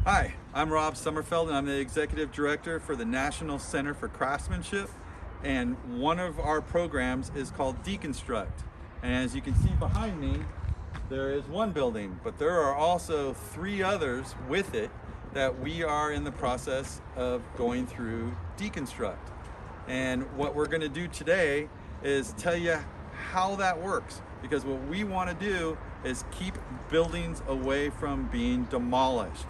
Hi, I'm Robb Sommerfeld and I'm the Executive Director for the National Center for Craftsmanship, and one of our programs is called Deconstruct. And as you can see behind me, there is one building, but there are also 3 others with it that we are in the process of going through Deconstruct. And what we're going to do today is tell you how that works, because what we want to do is keep buildings away from being demolished.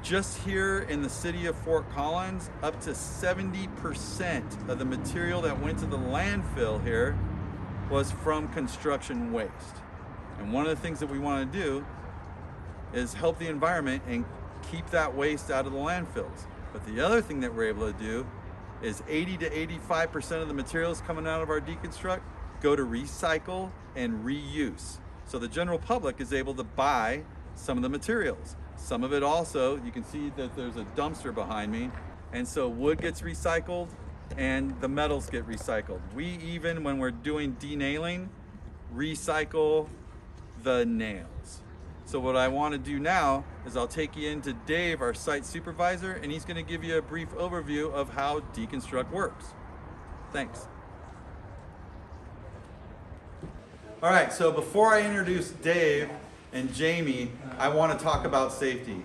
Just here in the city of Fort Collins, up to 70% of the material that went to the landfill here was from construction waste. And one of the things that we want to do is help the environment and keep that waste out of the landfills. But the other thing that we're able to do is 80 to 85% of the materials coming out of our Deconstruct go to recycle and reuse. So the general public is able to buy some of the materials. Some of it also, you can see that there's a dumpster behind me, and so wood gets recycled and the metals get recycled. We even, when we're doing denailing, recycle the nails. So what I want to do now is I'll take you into Dave, our site supervisor, and he's going to give you a brief overview of how Deconstruct works. Thanks. All right, so before I introduce Dave and Jamie, I want to talk about safety.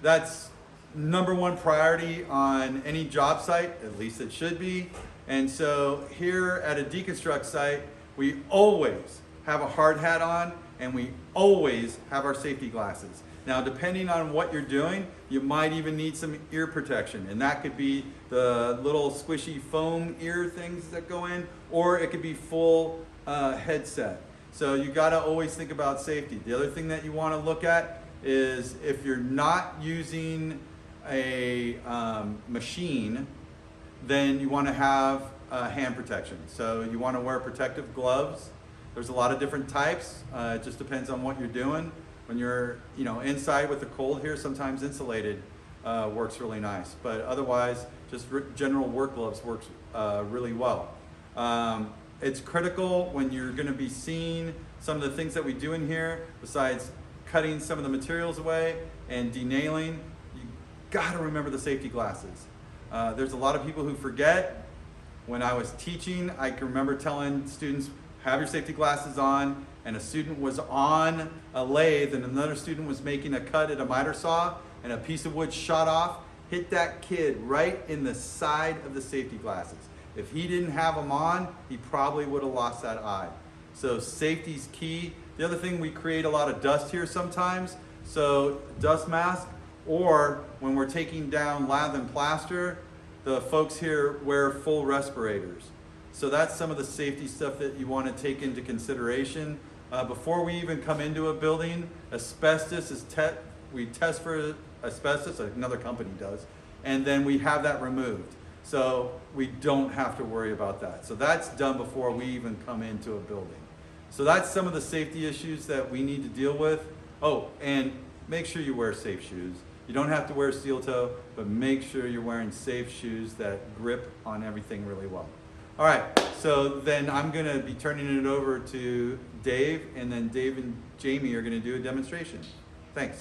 That's #1 priority on any job site, at least it should be. And so here at a Deconstruct site, we always have a hard hat on and we always have our safety glasses. Now, depending on what you're doing, you might even need some ear protection, and that could be the little squishy foam ear things that go in, or it could be full headset. So you got to always think about safety. The other thing that you want to look at is if you're not using a machine, then you want to have hand protection. So you want to wear protective gloves. There's a lot of different types. It just depends on what you're doing. When you're inside with the cold here, sometimes insulated works really nice. But otherwise, just general work gloves works really well. It's critical when you're going to be seeing some of the things that we do in here, besides cutting some of the materials away and denailing, you got to remember the safety glasses. There's a lot of people who forget. When I was teaching, I can remember telling students, have your safety glasses on, and a student was on a lathe and another student was making a cut at a miter saw and a piece of wood shot off, hit that kid right in the side of the safety glasses. If he didn't have them on, he probably would have lost that eye. So safety's key. The other thing, we create a lot of dust here sometimes. So dust mask, or when we're taking down lath and plaster, the folks here wear full respirators. So that's some of the safety stuff that you want to take into consideration. Before we even come into a building, asbestos is we test for asbestos, another company does, and then we have that removed. So we don't have to worry about that. So that's done before we even come into a building. So that's some of the safety issues that we need to deal with. Oh, and make sure you wear safe shoes. You don't have to wear steel toe, but make sure you're wearing safe shoes that grip on everything really well. All right, so then I'm gonna be turning it over to Dave, and then Dave and Jamie are gonna do a demonstration. Thanks.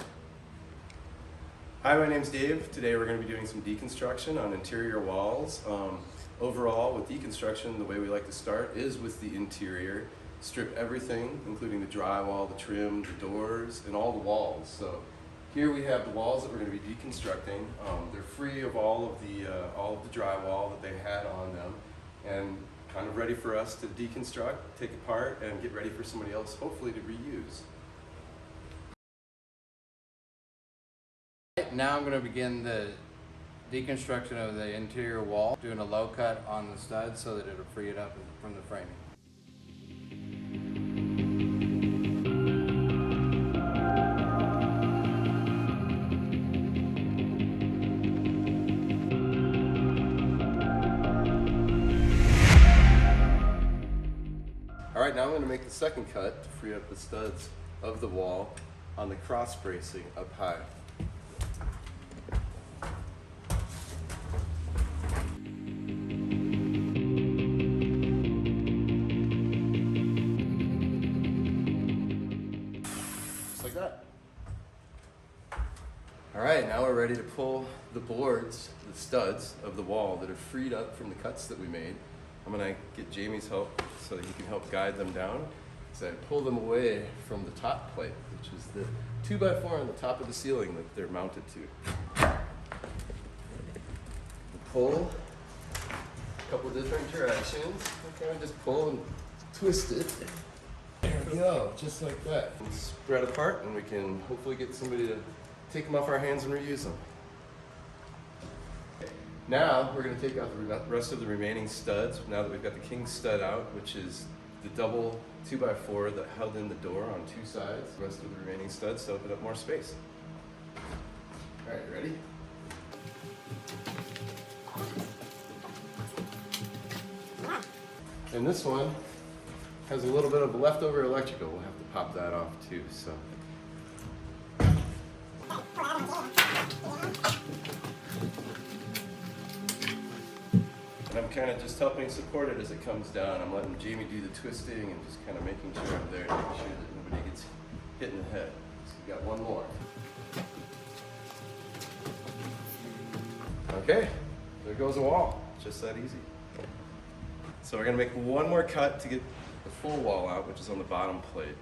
Hi, my name's Dave. Today we're going to be doing some deconstruction on interior walls. Overall, with deconstruction, the way we like to start is with the interior. Strip everything, including the drywall, the trim, the doors, and all the walls. So here we have the walls that we're going to be deconstructing. They're free of all of the drywall that they had on them, and kind of ready for us to deconstruct, take apart, and get ready for somebody else, hopefully, to reuse. Now I'm going to begin the deconstruction of the interior wall, doing a low cut on the studs so that it'll free it up from the framing. All right, now I'm going to make the second cut to free up the studs of the wall on the cross bracing up high. Just like that. All right, now we're ready to pull the boards, the studs of the wall that are freed up from the cuts that we made. I'm gonna get Jamie's help so that he can help guide them down. So I pull them away from the top plate, which is the 2x4 on the top of the ceiling that they're mounted to. Pull a couple different directions. Okay, just pull and twist it. There we go, just like that. And spread apart, and we can hopefully get somebody to take them off our hands and reuse them. Now we're going to take out the rest of the remaining studs. Now that we've got the king stud out, which is the double 2x4 that held in the door on two sides. The rest of the remaining studs to open up more space. All right, ready? And this one has a little bit of leftover electrical. We'll have to pop that off too. So. And I'm kind of just helping support it as it comes down. I'm letting Jamie do the twisting and just kind of making sure I'm there to make sure that nobody gets hit in the head. So we got one more. Okay, there goes a wall. Just that easy. So we're gonna make one more cut to get the full wall out, which is on the bottom plate.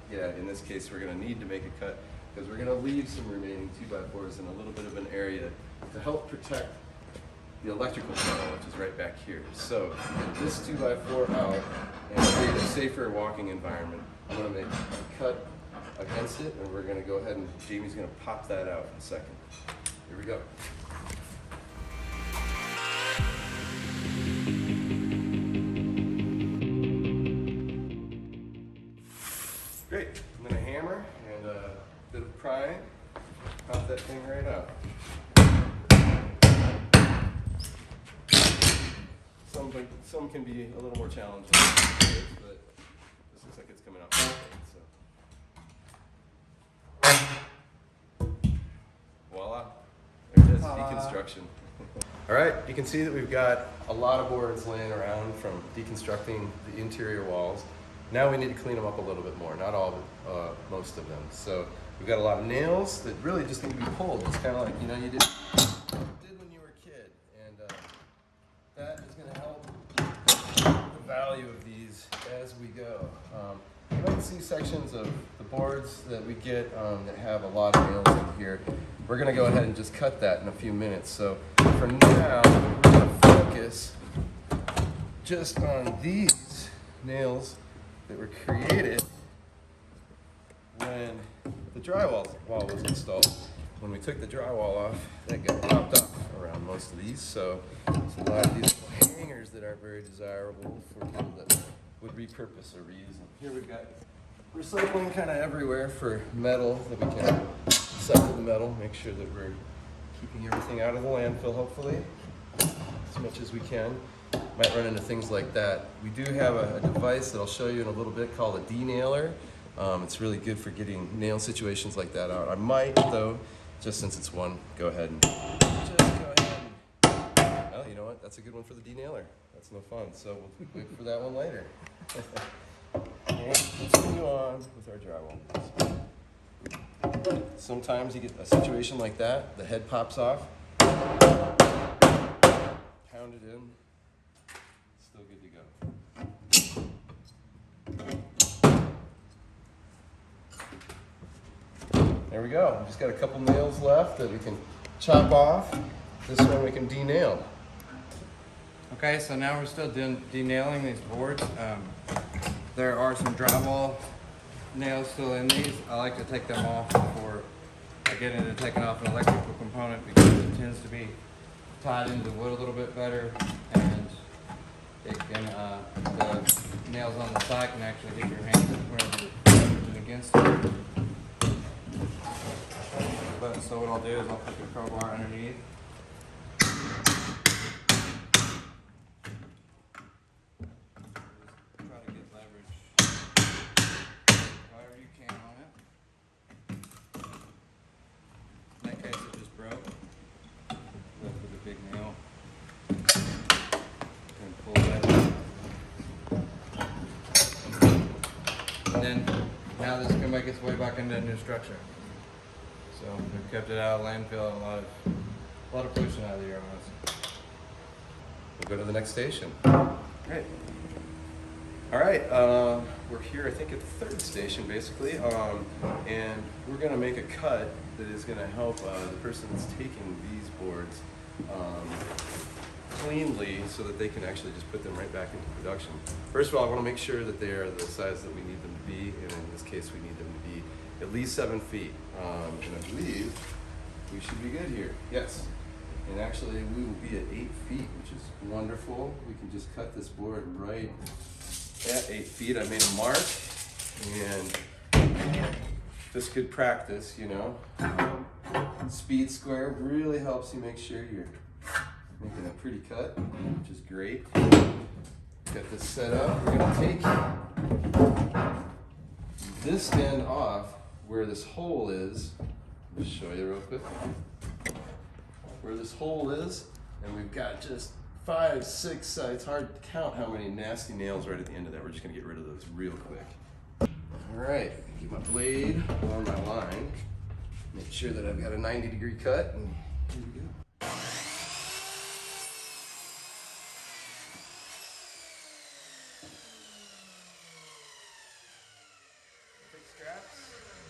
Yeah, in this case, we're gonna need to make a cut because we're gonna leave some remaining 2x4s in a little bit of an area to help protect the electrical panel, which is right back here. So get this 2x4 out and create a safer walking environment. I'm gonna make a cut against it, and we're gonna go ahead and Jamie's gonna pop that out in a second. Here we go. Great. I'm gonna hammer and a bit of prying, pop that thing right out. Some can be a little more challenging, but this looks like it's coming out perfect. So. Voila. There it is, deconstruction. All right, you can see that we've got a lot of boards laying around from deconstructing the interior walls. Now we need to clean them up a little bit more, not all of it, most of them. So we've got a lot of nails that really just need to be pulled. It's kind of like, you know, you did when you were a kid, and that is going to help the value of these as we go. You might see sections of the boards that we get that have a lot of nails in here. We're going to go ahead and just cut that in a few minutes. So for now, we're going to focus just on these nails that were created when the drywall was installed. When we took the drywall off, that got popped up around most of these. So there's a lot of these little hangers that aren't very desirable for people that would repurpose or reuse them. Here we've got recycling kind of everywhere for metal that we can recycle the metal, make sure that we're keeping everything out of the landfill, hopefully, as much as we can. Might run into things like that. We do have a device that I'll show you in a little bit called a denailer. It's really good for getting nail situations like that out. I might, though, just since it's one, go ahead and well, you know what? That's a good one for the denailer. That's no fun. So we'll wait for that one later. And continue on with our drywall. Sometimes you get a situation like that. The head pops off. Pound it in. Still good to go. There we go. We've just got a couple nails left that we can chop off. This one we can denail. Okay, so now we're still denailing these boards. There are some drywall nails still in these. I like to take them off before I get into taking off an electrical component because it tends to be tied into wood a little bit better, and it can, the nails on the side can actually hit your hands whenever you're pushing against it. But so what I'll do is I'll put the crowbar underneath. Try to get leverage however you can on it. In that case it just broke. Left with a big nail. And pull that up. And then now this is going to make its way back into a new structure. So we've kept it out of landfill and a lot of pollution out of the air on us. We'll go to the next station. Great. All right, we're here, I think, at the third station, basically, and we're going to make a cut that is going to help the person that's taking these boards cleanly so that they can actually just put them right back into production. First of all, I want to make sure that they are the size that we need them to be, and in this case, we need them to be at least 7 feet. And I believe we should be good here. Yes. And actually, we will be at 8 feet, which is wonderful. We can just cut this board right at 8 feet. I made a mark, and just good practice, you know. Speed square really helps you make sure you're making a pretty cut, which is great. Get this set up. We're gonna take this end off where this hole is. Let me show you real quick. Where this hole is, and we've got just 5, 6, it's hard to count how many nasty nails right at the end of that. We're just gonna get rid of those real quick. All right, keep my blade on my line. Make sure that I've got a 90-degree cut, and here we go. Take scraps,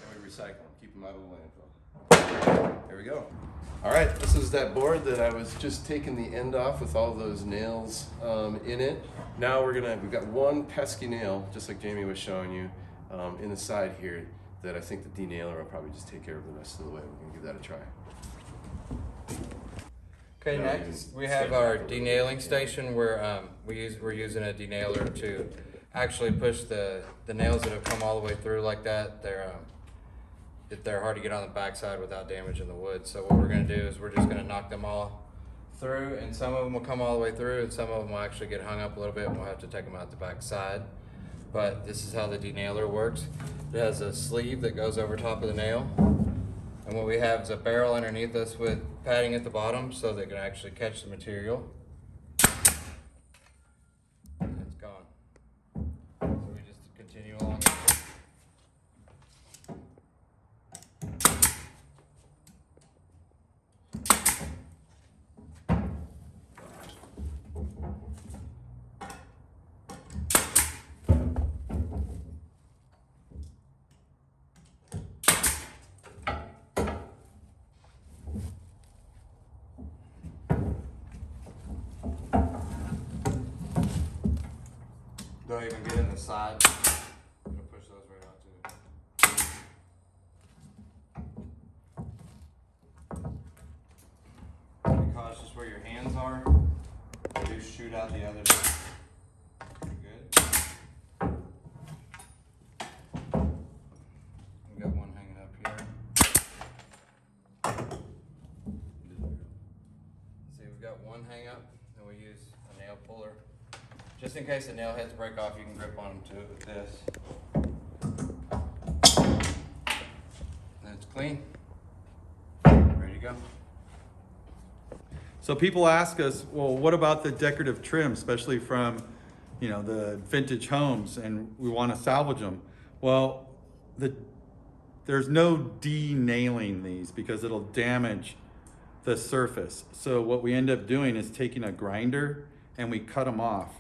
and we recycle them, keep them out of the landfill. There we go. All right, this is that board that I was just taking the end off with all those nails in it. Now we've got one pesky nail, just like Jamie was showing you, in the side here that I think the denailer will probably just take care of the rest of the way. We're gonna give that a try. Okay, next we have our denailing station where we're using a denailer to actually push the nails that have come all the way through like that. They're hard to get on the backside without damaging the wood. So what we're going to do is we're just going to knock them all through, and some of them will come all the way through, and some of them will actually get hung up a little bit, and we'll have to take them out the backside. But this is how the denailer works. It has a sleeve that goes over top of the nail, and what we have is a barrel underneath us with padding at the bottom so they can actually catch the material. And it's gone. So we just continue along. Don't even get in the side. I'm gonna push those right out too. Be cautious where your hands are. Do shoot out the other side. Good. We got one hanging up here. See, we've got one hang up, and we use a nail puller. Just in case the nail heads break off, you can grip on them too with this. That's clean. Ready to go. So people ask us, well, what about the decorative trim, especially from, the vintage homes, and we want to salvage them? Well, there's no denailing these because it'll damage the surface. So what we end up doing is taking a grinder and we cut them off,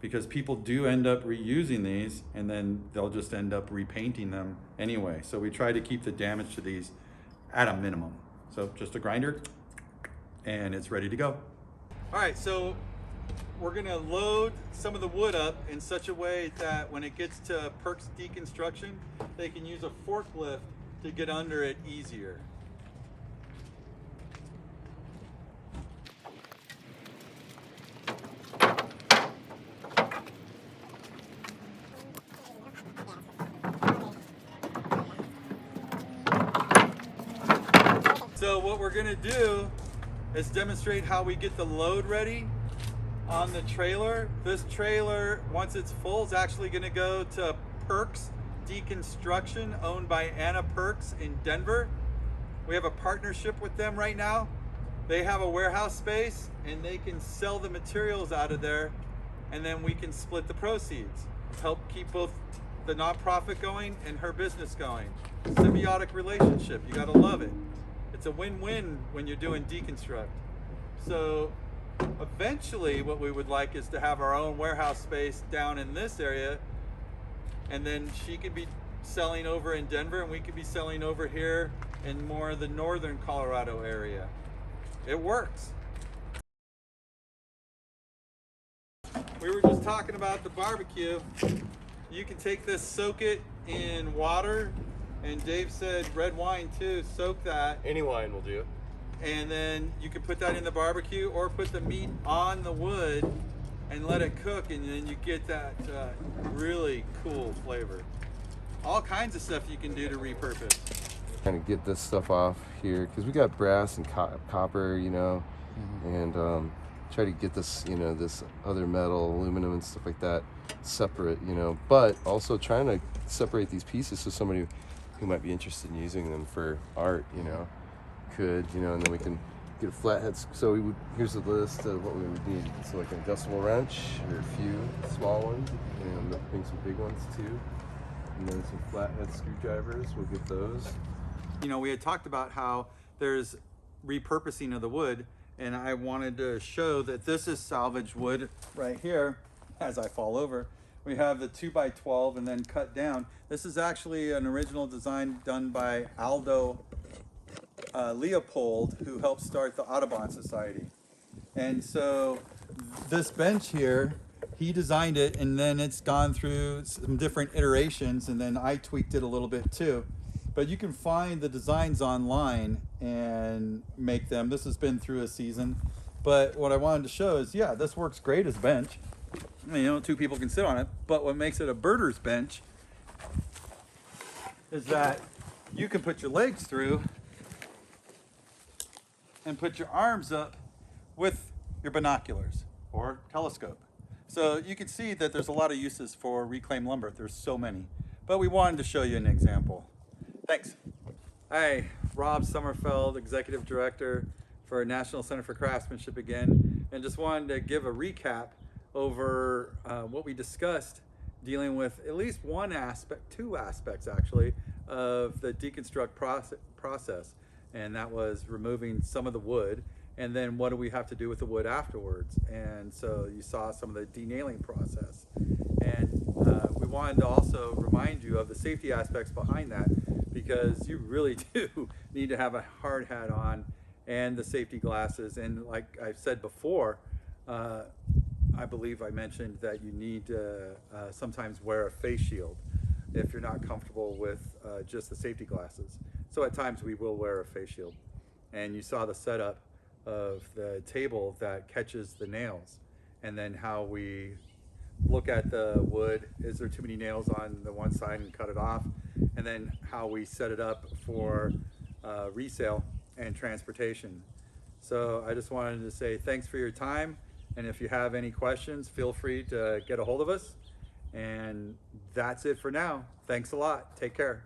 because people do end up reusing these and then they'll just end up repainting them anyway. So we try to keep the damage to these at a minimum. So just a grinder and it's ready to go. All right, so we're gonna load some of the wood up in such a way that when it gets to Perks Deconstruction, they can use a forklift to get under it easier. So what we're gonna do is demonstrate how we get the load ready on the trailer. This trailer, once it's full, is actually gonna go to Perks Deconstruction, owned by Anna Perks in Denver. We have a partnership with them right now. They have a warehouse space and they can sell the materials out of there, and then we can split the proceeds. Help keep both the nonprofit going and her business going. Symbiotic relationship, you gotta love it. it's a win-win when you're doing deconstruct. So eventually what we would like is to have our own warehouse space down in this area, and then she could be selling over in Denver and we could be selling over here in more of the northern Colorado area. It works. We were just talking about the barbecue. You can take this, soak it in water, and Dave said red wine too, soak that. Any wine will do. And then you can put that in the barbecue or put the meat on the wood and let it cook, and then you get that really cool flavor. All kinds of stuff you can do to repurpose. Kind of get this stuff off here because we got brass and copper, you know, and try to get this, you know, this other metal, aluminum and stuff like that separate, you know, but also trying to separate these pieces so somebody who might be interested in using them for art, you know, could, you know, and then we can get a flathead. So we would, here's the list of what we would need. So like an adjustable wrench or a few small ones, and bring some big ones too. And then some flathead screwdrivers, we'll get those. You know, we had talked about how there's repurposing of the wood, and I wanted to show that this is salvaged wood right here. As I fall over, we have the 2x12 and then cut down. This is actually an original design done by Aldo Leopold, who helped start the Audubon Society. And so this bench here, he designed it, and then it's gone through some different iterations, and then I tweaked it a little bit too. But you can find the designs online and make them. This has been through a season, but what I wanted to show is, yeah, this works great as a bench. You know, 2 people can sit on it, but what makes it a birder's bench is that you can put your legs through and put your arms up with your binoculars or telescope. So you can see that there's a lot of uses for reclaimed lumber. There's so many, but we wanted to show you an example. Thanks. Hi, Robb Sommerfeld, Executive Director for National Center for Craftsmanship again, and just wanted to give a recap over what we discussed dealing with at least one aspect, 2 aspects actually, of the deconstruct process, and that was removing some of the wood, and then what do we have to do with the wood afterwards. And so you saw some of the denailing process, and we wanted to also remind you of the safety aspects behind that, because you really do need to have a hard hat on and the safety glasses. And like I've said before, I believe I mentioned that you need to sometimes wear a face shield if you're not comfortable with just the safety glasses. So at times we will wear a face shield. And you saw the setup of the table that catches the nails, and then how we look at the wood. Is there too many nails on the one side and cut it off? And then how we set it up for resale and transportation. So I just wanted to say thanks for your time. And if you have any questions, feel free to get a hold of us. And that's it for now. Thanks a lot. Take care.